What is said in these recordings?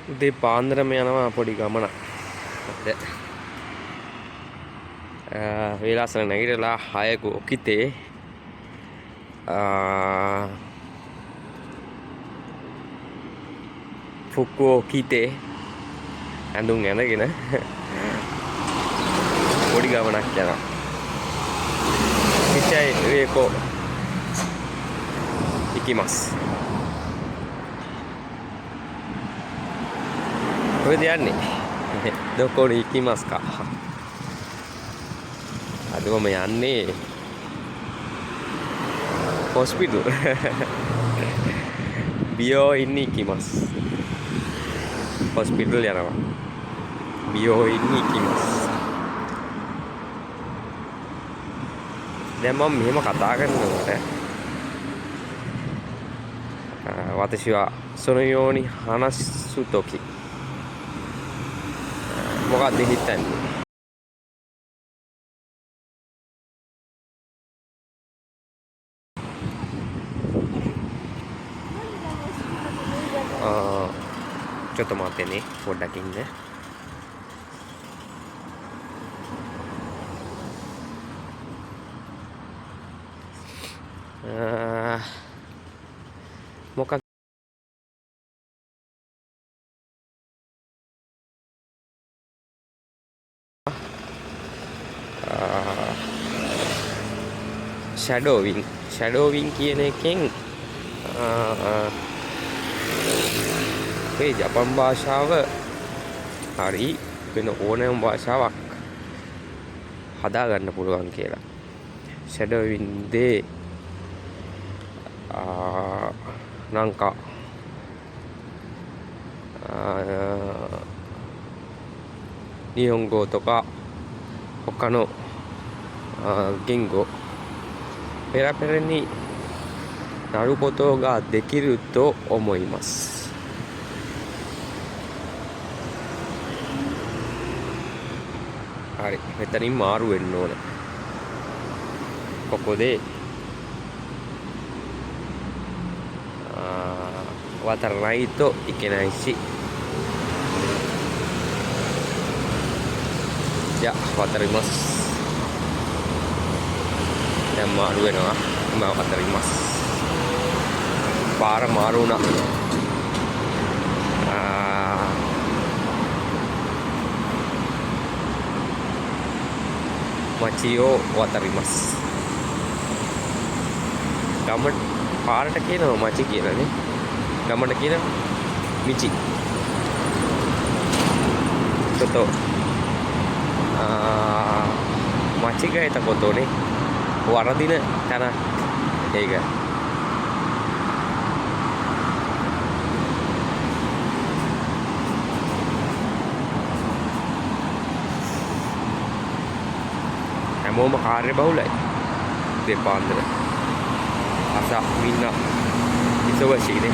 උදේ පාන්දරම යනවා පොඩි ගමනක්. වේලාසන නැගිටලා 6 කොකිතේ ෆුකුෝකිතේ ඇඳුම් ඇඳගෙන පොඩි ගමනක් යනවා. ඉච්චයි වේකෝ ඉකිමස්. කොහෙද යන්නේ? දොකෝට ඉකිමස් කා. අද මම යන්නේ හොස්පිටල්. බියෝ ඉන්නේ ඉකිමස්. හොස්පිටල් යනවා. බියෝ ඉන්නේ ඉකිමස්. දැන් මම මෙහෙම කතා කරනකොට වතෂිවා සොනයෝනි හනස්සු තොකි. මොකක්ද හිතන්නේ?ちょっと待ってね、පොඩ්ඩක් ඉන්න. මොකක් ෂැඩෝවින් කියන එකෙන් මේ ජපන් භාෂාව හරි වෙන ඕනෑම භාෂාවක් හදාගන්න පුළුවන් කියලා. ෂැඩෝවින්でなんか日本語とか他の言語ペラペラになることができると思います。හරි මෙතනින් මාරු වෙන්න ඕන. කොකෝで渡らないといけないし、じゃあ渡ります。දැන් මාරු වෙනවා. මම渡ります. පාර මාරු වුණා.街を渡ります。ගමට පාරට කියනවා街කියලා නේ. ගමට කියන道。ちょっと間違えたことをねවරදින තැන ඒක. හැමෝම කාර්ය බහුලයි. දෙපාන්දර. අසා මින්න ඉසවශීනේ.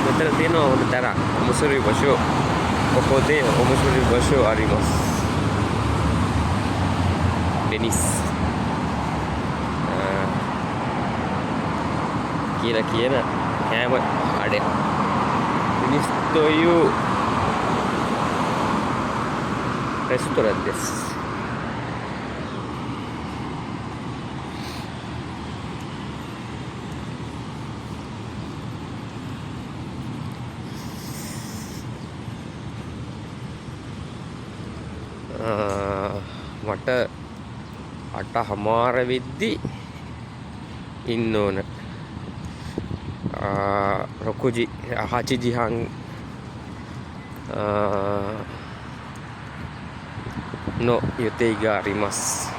මෙතන තියෙනවා හොඳ තරක්. ඔමුසුරි බෂෝ. ここで面白い場所あります。デニス。කියලා කියන කෑම අඩේ. දෙනිස් というレストランです。මට 8:00 වෙද්දි ඉන්න ඕන. 6時8時半の予定があります。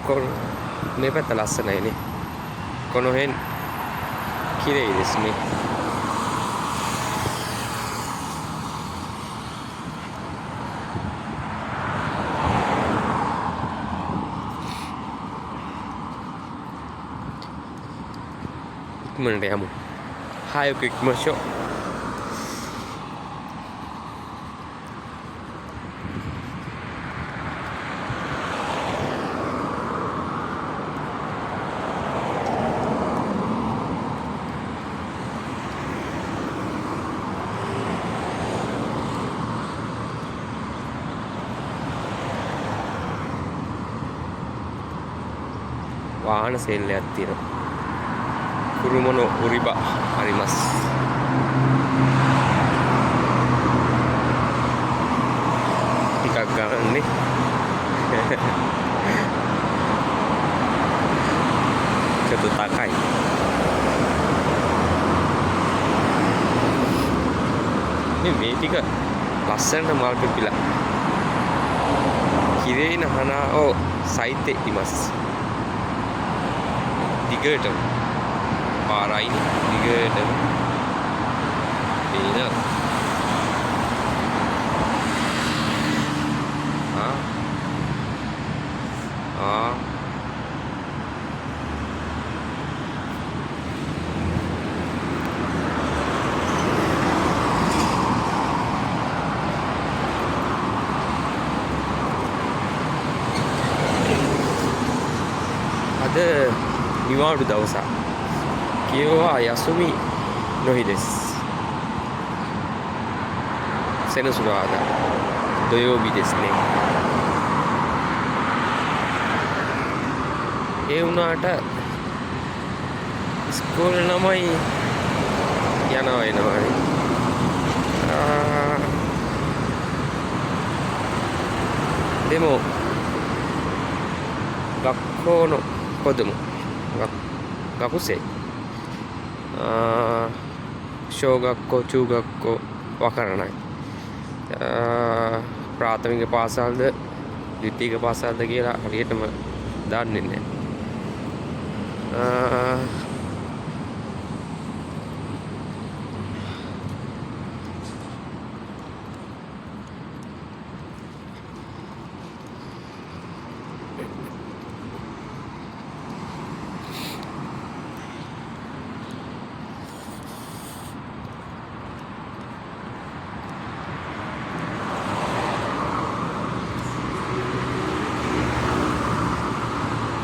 これමේ පැත්ත ලස්සනයි නේ. この辺綺麗ですね。ඉක්මනට යමු. 早く行きましょう。වාහන සේල්ලයක් තියෙනවා. කුරුමොනෝ උරිබා හරිමස්. ටිකක් ගන්නනේ. Itu takai. Ini මේ ටික ලස්සනට මල් පිපිලා. කිරේන හනා ඕ සයිතේ ඉමස්. දිගට පාරයි දිගට මේන අද නිවාඩු දවසක්. කියවා යසුමි නොහිදෙස්. සෙනසුරාදා දොයෝබි දෙස්නේ. ඒ වුණාට ඉස්කෝලේ ළමයි යනවා එනවානේ. දෙමෝ ගක්කෝනෝ කොදමු ගකුසේ ශෝගක්කෝ චූගක්කෝ වකරණයි. ප්‍රාථමික පාසල්ද ද්විතීක පාසල්ද කියලා හරියටම දන්නේ නැහැ.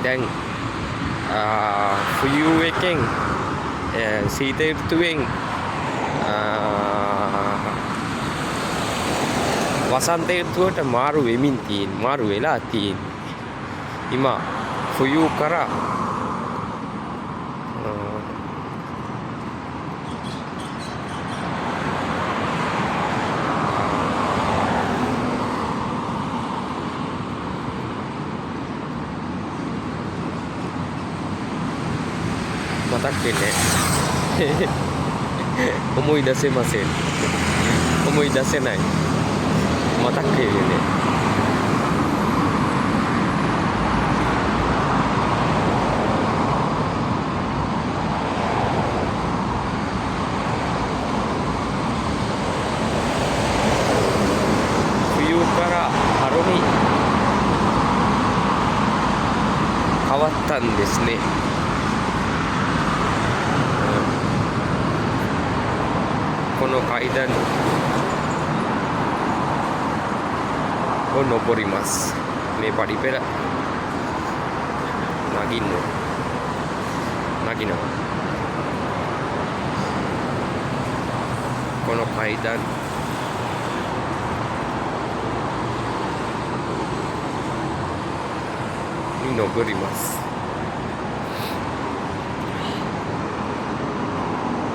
දැන් ෆයූ එකෙන් සීත ඍතුවෙන් වසන්ත ඍතුවට මාරු වෙමින් තියෙන මාරු වෙලා තියෙන ඉමා ෆයූ කරා මතක් වෙන්නේ思い出せません思い出せないමතක් වෙන්නේ冬から春に変わったんですね。この階段を登ります。මේ පඩිපෙළ නගිනවා. この階段に登ります。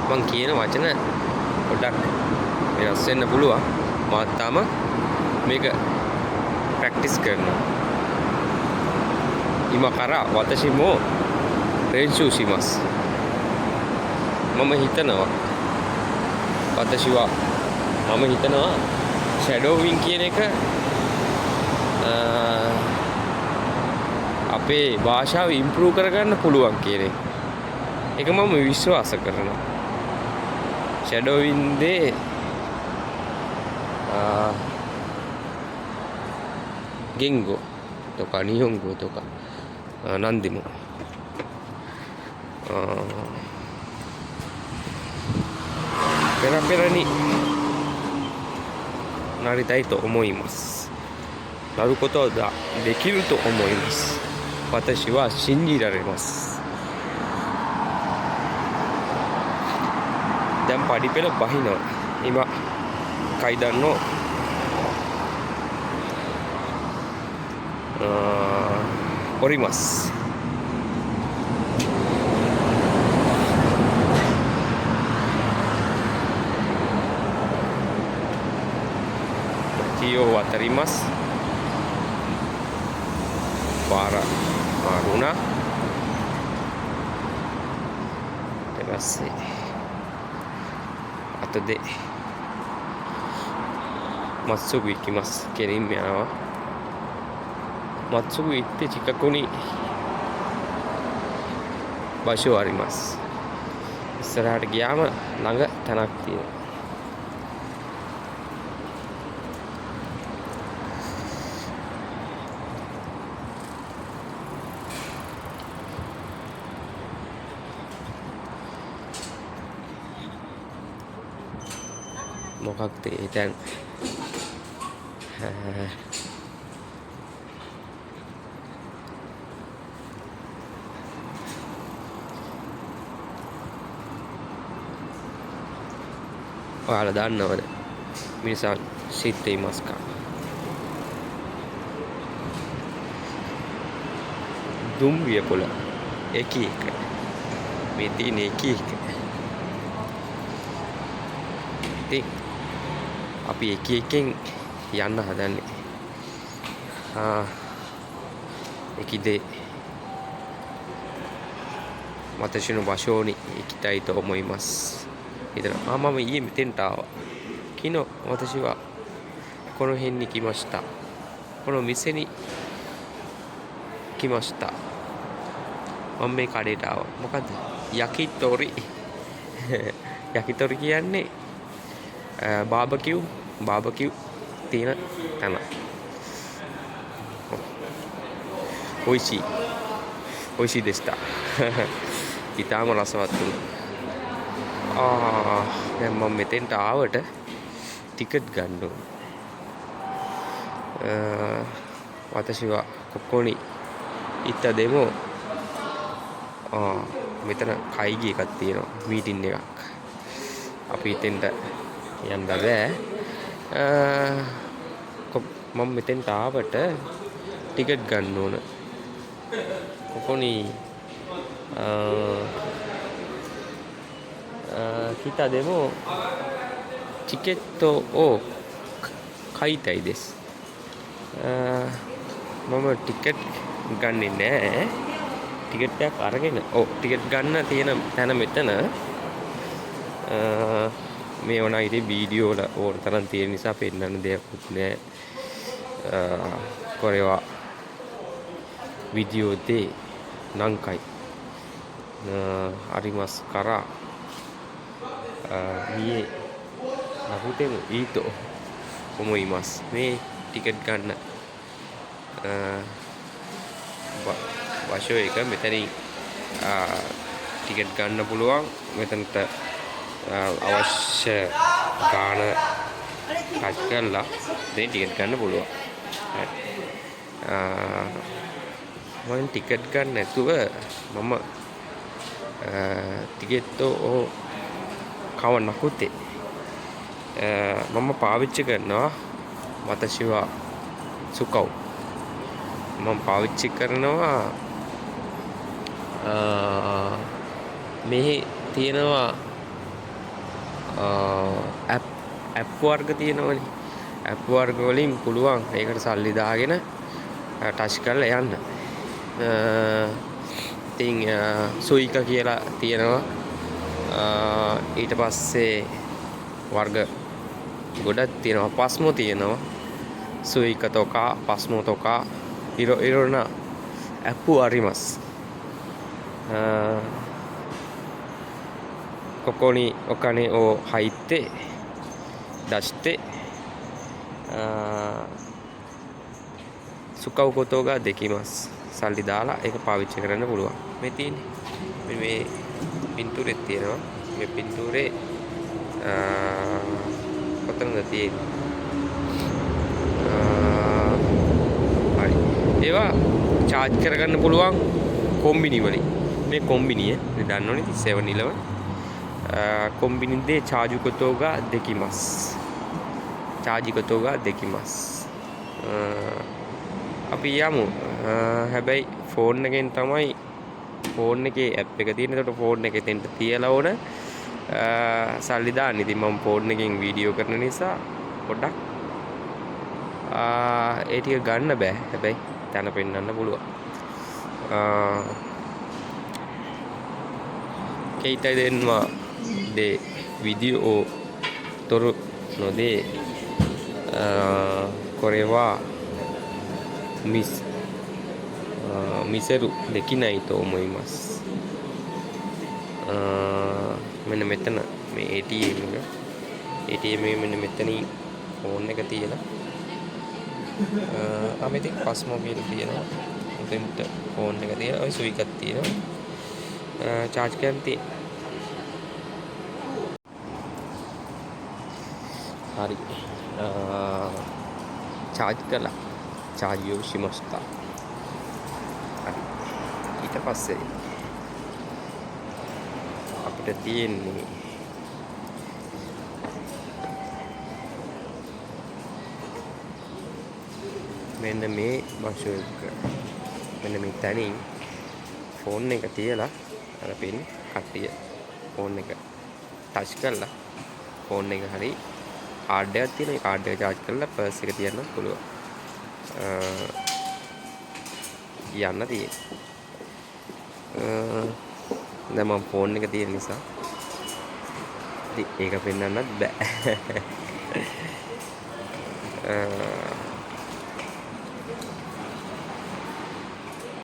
මං කියන වචන පොඩ්ඩක් වෙනස් වෙන්න පුළුවන්. මාත් තාම මේක ප්‍රැක්ටිස් කරනවා. 今から私も練習します。මම හිතනවා ෂැඩෝවින් කියන එක අපේ භාෂාව ඉම්ප්‍රූව් කරගන්න පුළුවන් කියන එක මම විශ්වාස කරනවා. ෂැඩෝවින්で言語とか日本語とか何でもペラペラになりたいと思います。なることができると思います。私は信じられます。දැන් පඩිපෙළ බහිනවා.今階段の降ります。Tio watarimasu. පාර මාරු වුණා. ඊට පස්සේ අතද Matsugu ikimasu. කෙලින්ම යනවා. Matsugu itte chikaku ni basho arimasu. ඉස්සරහට ගියාම ළඟ තැනක් තියෙනවා. මොකක්ද ඒ තැන්? ඔයාලා දන්නවද මිනිසාන් සිත්තේ මස්කා දුම්රිය පොළ එක එක මේ තියෙන එක එක ඉතින් අපි එක එකෙන් යන්න හදන්නේ එකide私の場所に行きたいと思います。ママも家見てんたわ。昨日私はこの辺に来ました。この店に来ました。මම මේ කඩේට ආවා. මොකද්ද? යකිතොරි. යකිතොරි කියන්නේ බාබකියු තියෙන තැන. ඔයිසි. ඔයිසි දෙස්තා. ඉතාලම රසවත් වුණා. දැන් මම මෙතෙන්ට ආවට ටිකට් ගන්න ඕනේ. 私はここに行ったでもමෙතන කයිගි එකක් තියෙනවා මීටින් එකක්. අපි එතෙන්ට යන්න බෑ. මම මෙතෙන්ට ආවට ටිකට් ගන්න ඕන. කොකොනි 来たでもチケットを買いたいです。මම ටිකට් ගන්නේ නැහැ. ටිකට් එකක් අරගෙන ටිකට් ගන්න තියෙන තැන මෙතන. මේ වුණා ඉතින් වීඩියෝ වල ඕන තරම් තියෙන නිසා පෙන්නන්න දෙයක්වත් නැහැ. これはビデオで何回ありますから見えなくてもいいと思います。මේ ටිකට් ගන්න වශෝ එක මෙතනින් ටිකට් ගන්න පුළුවන්. මෙතනට අවශ්‍ය ගාන ටච් කරලා මේ ටිකට් ගන්න පුළුවන්. මම ටිකට් ගන්න නැතුව මම ටිකට් කව නකුතේ මම පාවිච්චි කරනවා වතශිවා සුකව්. මම පාවිච්චි කරනවා මෙහි තියෙනවා ඇප් වර්ග තියෙනවනේ. ඇප් වර්ග වලින් පුළුවන් ඒකට සල්ලි දාගෙන ටච් කරලා යන්න. ඉතින් සුයික කියලා තියෙනවා. ඊට පස්සේ වර්ග ගොඩක් තියෙනවා. පස්මෝ තියෙනවා. සුයික තෝකා පස්මෝ තෝකා ඉරොන ඇප්පු අරිමස්. ここにお金を入って出して使うことができます。සල්ලි දාලා ඒක පාවිච්චි කරන්න පුළුවන්. මේ තියෙන්නේ මේ පින්තූරේ තියෙනවා. මේ පින්තූරේ කොතනද තියෙන්නේ? හරි. ඒවා charge කරගන්න පුළුවන් කොම්බිනි වලින්. මේ කොම්බිනිය දන්නවනේ 7-11 コンビニでチャージことができます。チャージことができます。අපි යමු. හැබැයි ෆෝන් එකෙන් තමයි ෆෝන් එකේ ඇප් එක තියෙන. ඒකට ෆෝන් එකේ තෙන්ට තියලා ඕන සල්ලි දාන්න. ඉතින් මම ෆෝන් එකෙන් වීඩියෝ කරන නිසා පොඩ්ඩක් ඒ ටික ගන්න බෑ. හැබැයි තන පෙන්වන්න පුළුවන්. Kita denwa de video toru no de korewa miseru dekinai to omoimasu. මෙන්න මෙතන මේ ATM එක මෙන්න මෙතනින් ෆෝන් එක තියලා අමිතින් පස් මොබයිල් තියෙනවා. උදෙන්ට ෆෝන් එක තියෙනවා. ඔය සුයි එකක් තියෙනවා. charge කරන් තියෙනවා. හරි. charge කළා. charge යොෂිමස්තා. හරි. ඊට පස්සේ අපිට තියෙන්නේ මෙන්න මේ බෂෝ එක. මෙන්න මේ තනින් ෆෝන් එක තියලා අර පින් කට්ටිය ෆෝන් එක ටච් කරලා ෆෝන් එක හරි කාඩ් එකක් තියෙන ඒ කාඩ් එක charge කරලා පර්ස් එක තියන්න පුළුවන්. යන්න තියෙන්නේ. දැන් මම ෆෝන් එක තියෙන නිසා ඒක පෙන්වන්නත් බෑ.